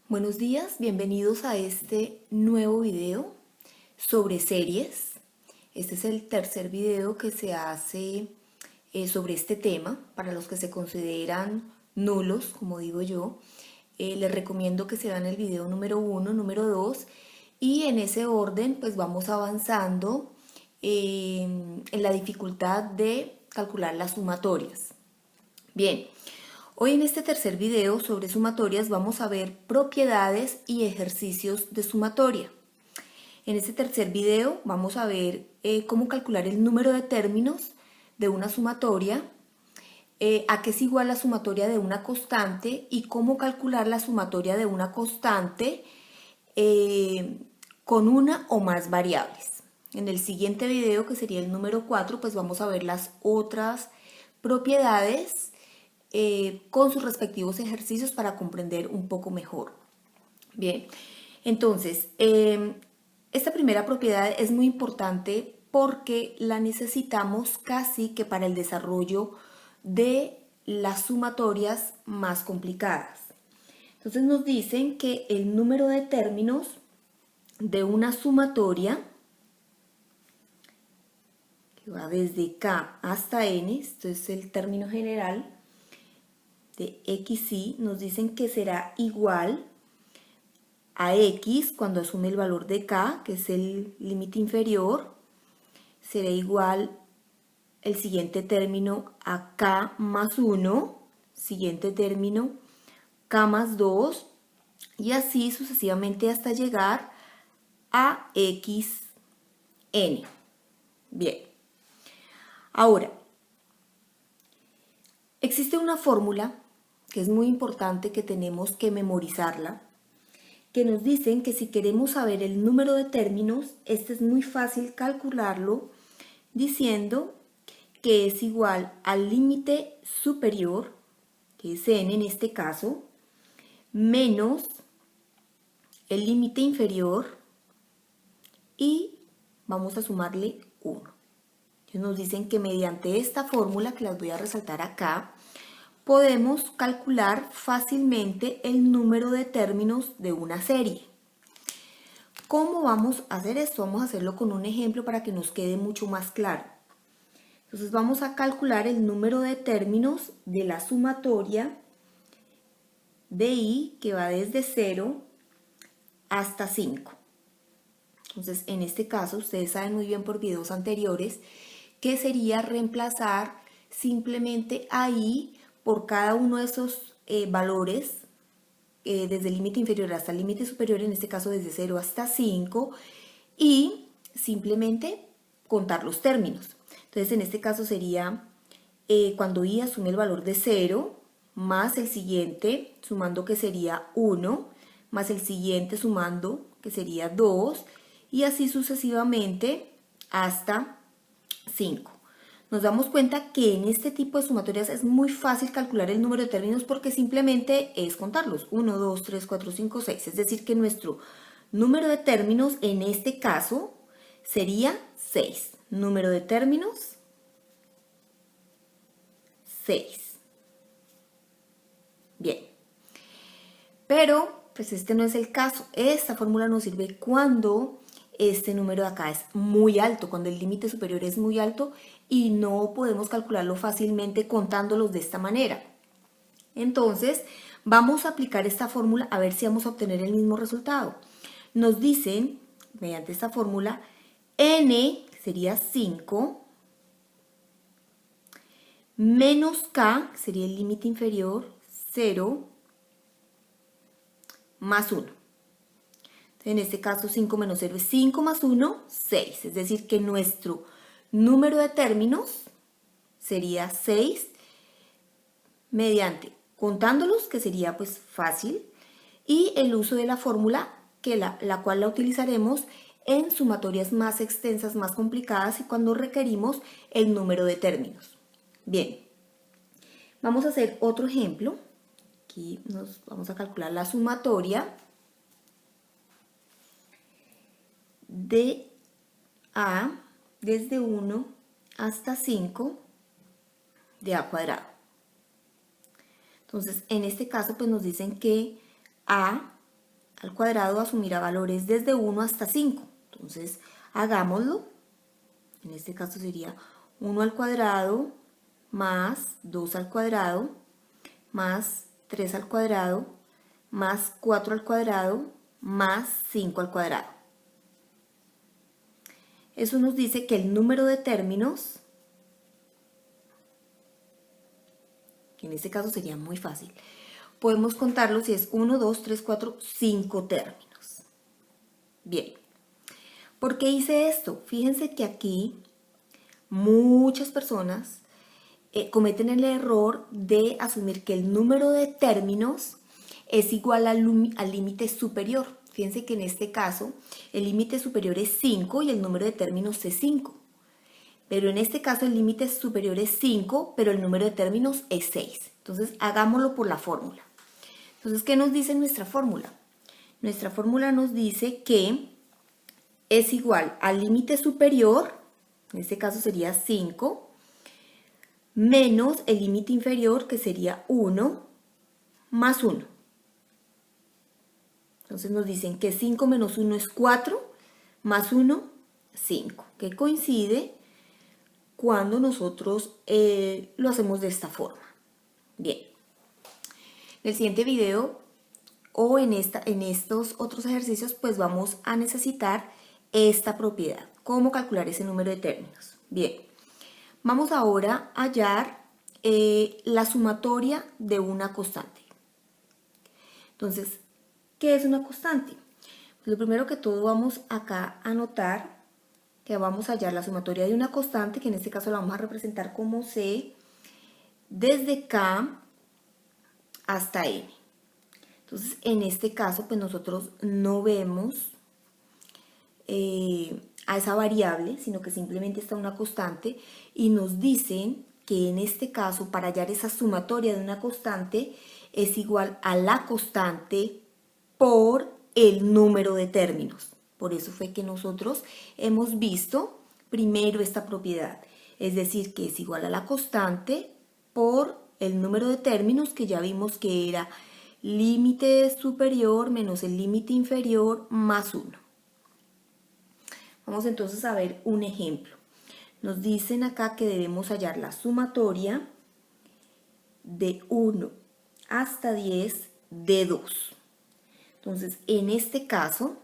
Buenos días, bienvenidos a este nuevo video sobre series. Este es el tercer video que se hace sobre este tema. Para los que se consideran nulos, como digo yo, les recomiendo que se vean el video número 1, número 2 y en ese orden pues vamos avanzando en la dificultad de calcular las sumatorias. Bien. Hoy en este tercer video sobre sumatorias vamos a ver propiedades y ejercicios de sumatoria. En este tercer video vamos a ver cómo calcular el número de términos de una sumatoria, a qué es igual la sumatoria de una constante y cómo calcular la sumatoria de una constante con una o más variables. En el siguiente video, que sería el número 4, pues vamos a ver las otras propiedades con sus respectivos ejercicios para comprender un poco mejor. Bien, entonces, esta primera propiedad es muy importante porque la necesitamos casi que para el desarrollo de las sumatorias más complicadas. Entonces nos dicen que el número de términos de una sumatoria que va desde K hasta N, esto es el término general, de XY, nos dicen que será igual a X cuando asume el valor de K, que es el límite inferior, será igual el siguiente término a K más 1, siguiente término K más 2, y así sucesivamente hasta llegar a XN. Bien, ahora, existe una fórmula que es muy importante que tenemos que memorizarla, que nos dicen que si queremos saber el número de términos, este es muy fácil calcularlo diciendo que es igual al límite superior, que es n en este caso, menos el límite inferior y vamos a sumarle 1. Entonces nos dicen que mediante esta fórmula, que las voy a resaltar acá, podemos calcular fácilmente el número de términos de una serie. ¿Cómo vamos a hacer esto? Vamos a hacerlo con un ejemplo para que nos quede mucho más claro. Entonces vamos a calcular el número de términos de la sumatoria de I, que va desde 0 hasta 5. Entonces en este caso ustedes saben muy bien por videos anteriores que sería reemplazar simplemente a I por cada uno de esos valores, desde el límite inferior hasta el límite superior, en este caso desde 0 hasta 5, y simplemente contar los términos. Entonces en este caso sería cuando I asume el valor de 0, más el siguiente sumando que sería 1, más el siguiente sumando que sería 2, y así sucesivamente hasta 5. Nos damos cuenta que en este tipo de sumatorias es muy fácil calcular el número de términos porque simplemente es contarlos. 1, 2, 3, 4, 5, 6. Es decir, que nuestro número de términos en este caso sería 6. Número de términos, 6. Bien. Pero, pues este no es el caso. Esta fórmula nos sirve cuando este número de acá es muy alto, cuando el límite superior es muy alto y no podemos calcularlo fácilmente contándolos de esta manera. Entonces, vamos a aplicar esta fórmula a ver si vamos a obtener el mismo resultado. Nos dicen, mediante esta fórmula, n sería 5, menos k, que sería el límite inferior, 0, más 1. En este caso 5 menos 0 es 5 más 1, 6. Es decir, que nuestro número de términos sería 6 mediante contándolos, que sería pues fácil, y el uso de la fórmula, que la cual la utilizaremos en sumatorias más extensas, más complicadas y cuando requerimos el número de términos. Bien, vamos a hacer otro ejemplo. Aquí nos vamos a calcular la sumatoria de A desde 1 hasta 5 de A cuadrado. Entonces, en este caso, pues nos dicen que A al cuadrado asumirá valores desde 1 hasta 5. Entonces, hagámoslo. En este caso sería 1 al cuadrado más 2 al cuadrado más 3 al cuadrado más 4 al cuadrado más 5 al cuadrado. Eso nos dice que el número de términos, que en este caso sería muy fácil, podemos contarlo si es 1, 2, 3, 4, 5 términos. Bien, ¿por qué hice esto? Fíjense que aquí muchas personas cometen el error de asumir que el número de términos es igual al límite superior. Fíjense que en este caso el límite superior es 5 y el número de términos es 5. Pero en este caso el límite superior es 5, pero el número de términos es 6. Entonces hagámoslo por la fórmula. Entonces, ¿qué nos dice nuestra fórmula? Nuestra fórmula nos dice que es igual al límite superior, en este caso sería 5, menos el límite inferior, que sería 1, más 1. Entonces nos dicen que 5 menos 1 es 4, más 1, 5, que coincide cuando nosotros lo hacemos de esta forma. Bien, en el siguiente video o en estos otros ejercicios, pues vamos a necesitar esta propiedad, cómo calcular ese número de términos. Bien, vamos ahora a hallar la sumatoria de una constante. Entonces, ¿qué es una constante? Pues lo primero que todo vamos acá a anotar que vamos a hallar la sumatoria de una constante, que en este caso la vamos a representar como C, desde K hasta N. Entonces, en este caso, pues nosotros no vemos a esa variable, sino que simplemente está una constante y nos dicen que en este caso, para hallar esa sumatoria de una constante, es igual a la constante por el número de términos. Por eso fue que nosotros hemos visto primero esta propiedad, es decir, que es igual a la constante por el número de términos, que ya vimos que era límite superior menos el límite inferior más 1. Vamos entonces a ver un ejemplo. Nos dicen acá que debemos hallar la sumatoria de 1 hasta 10 de 2. Entonces, en este caso,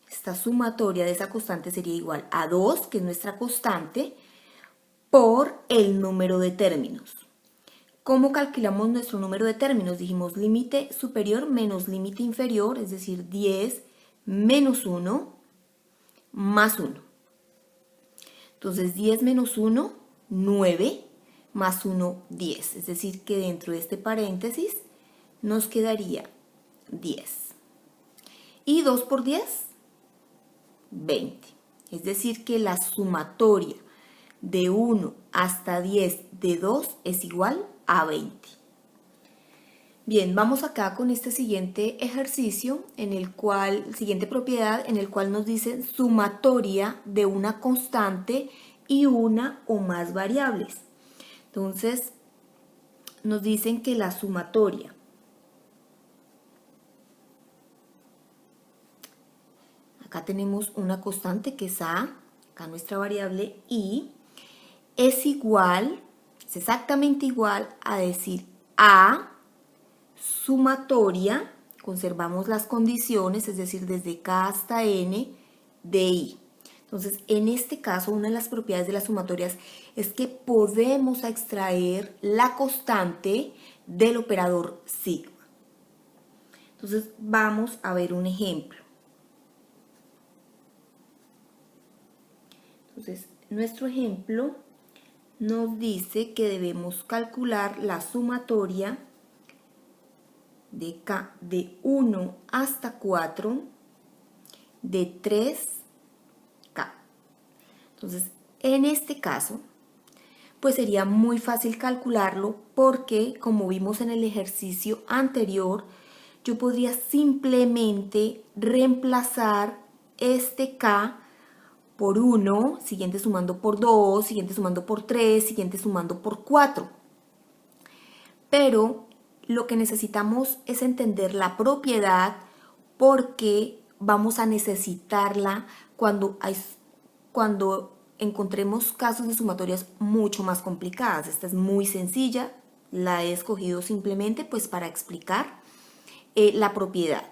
esta sumatoria de esa constante sería igual a 2, que es nuestra constante, por el número de términos. ¿Cómo calculamos nuestro número de términos? Dijimos límite superior menos límite inferior, es decir, 10 menos 1 más 1. Entonces, 10 menos 1, 9, más 1, 10. Es decir, que dentro de este paréntesis nos quedaría 10. Y 2 por 10, 20. Es decir, que la sumatoria de 1 hasta 10 de 2 es igual a 20. Bien, vamos acá con este siguiente ejercicio, siguiente propiedad, en el cual nos dice sumatoria de una constante y una o más variables. Entonces, nos dicen que la sumatoria acá tenemos una constante que es A, acá nuestra variable I, es exactamente igual a decir A sumatoria, conservamos las condiciones, es decir, desde K hasta N de I. Entonces, en este caso, una de las propiedades de las sumatorias es que podemos extraer la constante del operador sigma. Entonces, vamos a ver un ejemplo. Entonces, nuestro ejemplo nos dice que debemos calcular la sumatoria de K de 1 hasta 4 de 3K. Entonces, en este caso, pues sería muy fácil calcularlo porque, como vimos en el ejercicio anterior, yo podría simplemente reemplazar este K por 1, siguiente sumando por 2, siguiente sumando por 3, siguiente sumando por 4. Pero lo que necesitamos es entender la propiedad porque vamos a necesitarla cuando encontremos casos de sumatorias mucho más complicadas. Esta es muy sencilla, la he escogido simplemente pues para explicar la propiedad.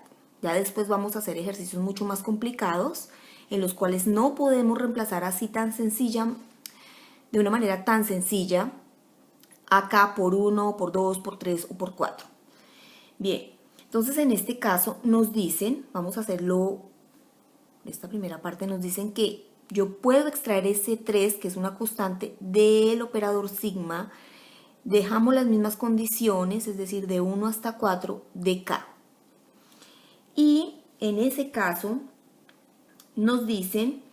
Ya después vamos a hacer ejercicios mucho más complicados en los cuales no podemos reemplazar así tan sencilla, de una manera tan sencilla, acá por 1, por 2, por 3 o por 4. Bien, entonces en este caso nos dicen, vamos a hacerlo, esta primera parte nos dicen que yo puedo extraer ese 3, que es una constante, del operador sigma. Dejamos las mismas condiciones, es decir, de 1 hasta 4 de K. Y en ese caso nos dicen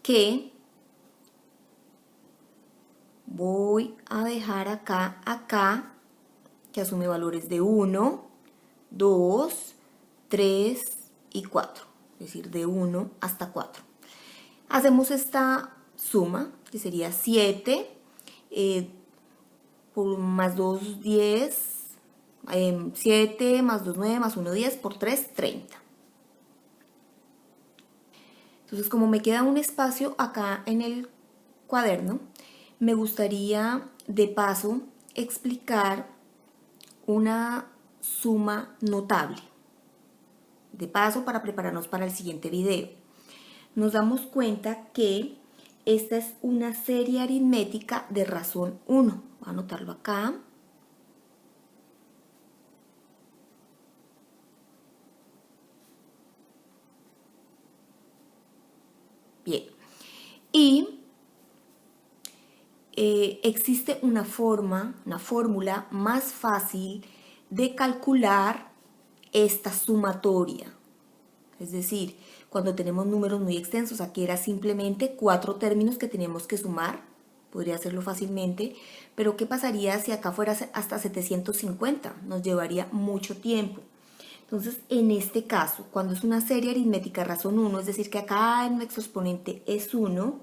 que voy a dejar acá, que asume valores de 1, 2, 3 y 4, es decir, de 1 hasta 4. Hacemos esta suma, que sería 7, por más 2, 10, 7 más 2, 9, más 1, 10, por 3, 30. Entonces, como me queda un espacio acá en el cuaderno, me gustaría de paso explicar una suma notable. De paso, para prepararnos para el siguiente video. Nos damos cuenta que esta es una serie aritmética de razón 1. Voy a anotarlo acá. Bien. Y existe una fórmula más fácil de calcular esta sumatoria. Es decir, cuando tenemos números muy extensos, aquí era simplemente 4 términos que teníamos que sumar, podría hacerlo fácilmente, pero ¿qué pasaría si acá fuera hasta 750? Nos llevaría mucho tiempo. Entonces, en este caso, cuando es una serie aritmética razón 1, es decir, que acá en nuestro exponente es 1,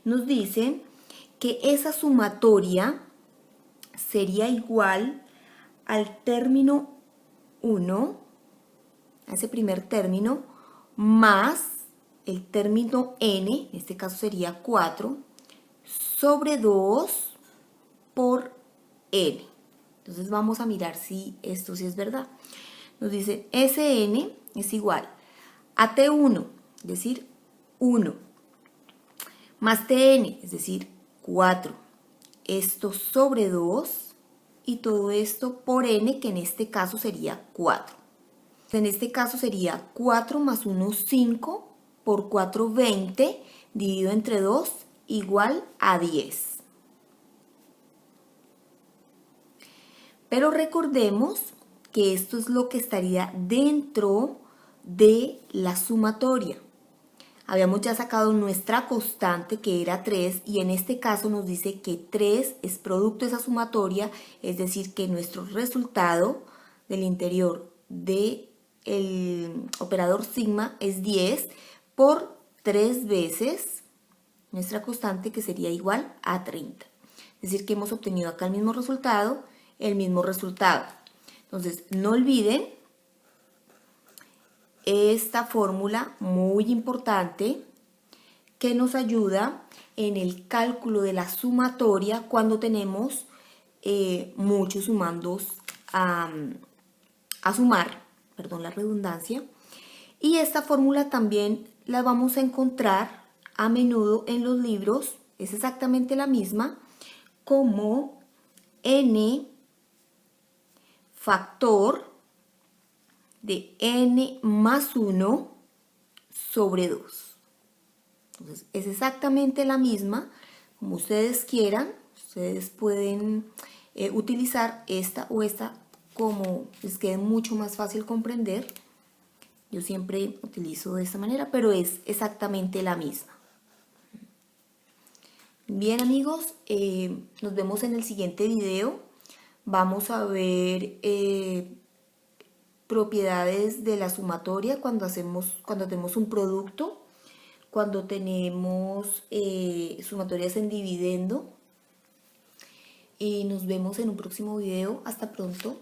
nos dice que esa sumatoria sería igual al término 1, a ese primer término, más el término n, en este caso sería 4, sobre 2 por n. Entonces vamos a mirar si esto sí es verdad. Nos dice Sn es igual a T1, es decir, 1, más Tn, es decir, 4. Esto sobre 2 y todo esto por n, que en este caso sería 4. En este caso sería 4 más 1, 5, por 4, 20, dividido entre 2, igual a 10. Pero recordemos que esto es lo que estaría dentro de la sumatoria. Habíamos ya sacado nuestra constante, que era 3, y en este caso nos dice que 3 es producto de esa sumatoria, es decir, que nuestro resultado del interior del operador sigma es 10 por 3 veces nuestra constante, que sería igual a 30. Es decir, que hemos obtenido acá el mismo resultado. Entonces, no olviden esta fórmula muy importante que nos ayuda en el cálculo de la sumatoria cuando tenemos muchos sumandos a sumar, perdón la redundancia. Y esta fórmula también la vamos a encontrar a menudo en los libros, es exactamente la misma, como n factor de n más 1 sobre 2. Entonces, es exactamente la misma, como ustedes quieran. Ustedes pueden utilizar esta o esta como les quede mucho más fácil comprender. Yo siempre utilizo de esta manera, pero es exactamente la misma. Bien, amigos, nos vemos en el siguiente video. Vamos a ver propiedades de la sumatoria cuando tenemos un producto, cuando tenemos sumatorias en dividendo. Y nos vemos en un próximo video. Hasta pronto.